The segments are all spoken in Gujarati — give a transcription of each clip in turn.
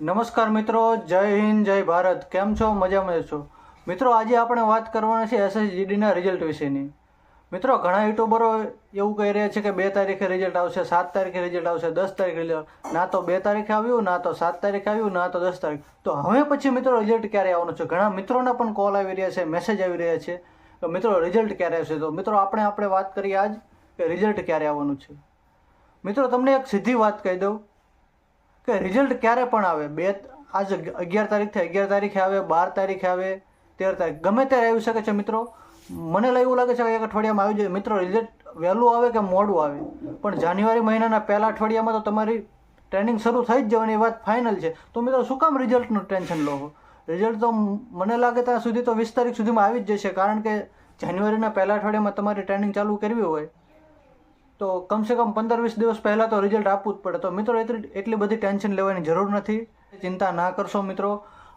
નમસ્કાર મિત્રો, જય હિન્દ, જય ભારત. કેમ છો? મજામાં છો મિત્રો? આજે આપણે વાત કરવાના છે એસએસજીડીના રિઝલ્ટ વિશેની. મિત્રો, ઘણા યુટ્યુબરો એવું કહી રહ્યા છે કે 2 તારીખે રિઝલ્ટ આવશે, 7 તારીખે રિઝલ્ટ આવશે, 10 તારીખે રિઝલ્ટ. ના તો 2 તારીખે આવ્યું, ના તો 7 તારીખે આવ્યું, ના તો 10 તારીખ. તો હવે પછી મિત્રો રિઝલ્ટ ક્યારે આવવાનું છે? ઘણા મિત્રોના પણ કોલ આવી રહ્યા છે, મેસેજ આવી રહ્યા છે તો મિત્રો રિઝલ્ટ ક્યારે આવશે. તો મિત્રો આપણે વાત કરીએ આજ કે રિઝલ્ટ ક્યારે આવવાનું છે. મિત્રો, તમને એક સીધી વાત કહી દઉં કે રિઝલ્ટ ક્યારે પણ આવે. આજ 11 તારીખથી 11 તારીખે આવે, 12 તારીખે આવે, 13 તારીખ, ગમે ત્યારે આવી શકે છે. મિત્રો, મને એવું લાગે છે કે એક અઠવાડિયામાં આવી જાય. મિત્રો, રિઝલ્ટ વહેલું આવે કે મોડું આવે, પણ જાન્યુઆરી મહિનાના પહેલા અઠવાડિયામાં તો તમારી ટ્રેનિંગ શરૂ થઈ જ જવાની વાત ફાઇનલ છે. તો મિત્રો, શું કામ રિઝલ્ટનું ટેન્શન લો? રિઝલ્ટ તો મને લાગે ત્યાં સુધી તો 20 તારીખ સુધીમાં આવી જ જશે, કારણ કે જાન્યુઆરીના પહેલા અઠવાડિયામાં તમારી ટ્રેનિંગ ચાલુ કરવી હોય તો કમસે કમ 15-20 દિવસ પહેલાં તો રિઝલ્ટ આપવું જ પડે. તો મિત્રો, એટલી બધી ટેન્શન લેવાની જરૂર નથી, ચિંતા ના કરશો મિત્રો.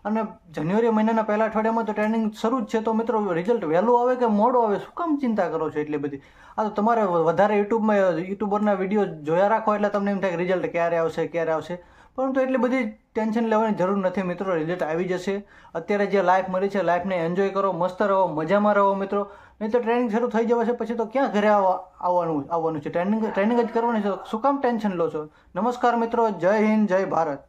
અને જાન્યુઆરી મહિનાના પહેલા અઠવાડિયામાં તો ટ્રેનિંગ શરૂ જ છે. તો મિત્રો, રિઝલ્ટ વહેલું આવે કે મોડું આવે, શું કામ ચિંતા કરો છો એટલી બધી? આ તો તમારે વધારે યુટ્યુબરના વિડીયો જોયા રાખો એટલે તમને એમ થાય કે રિઝલ્ટ ક્યારે આવશે. પરંતુ એટલી બધી ટેન્શન લેવાની જરૂર નથી મિત્રો, રિઝલ્ટ આવી જશે. અત્યારે જે લાઈફ મળી છે, લાઈફને એન્જોય કરો, મસ્ત રહો, મજામાં રહો મિત્રો. નહીં તો ટ્રેનિંગ શરૂ થઈ જશે પછી તો ક્યાં ઘરે આવવાનું છે? ટ્રેનિંગ જ કરવાની છે. શું કામ ટેન્શન લો છો? નમસ્કાર મિત્રો, જય હિન્દ, જય ભારત.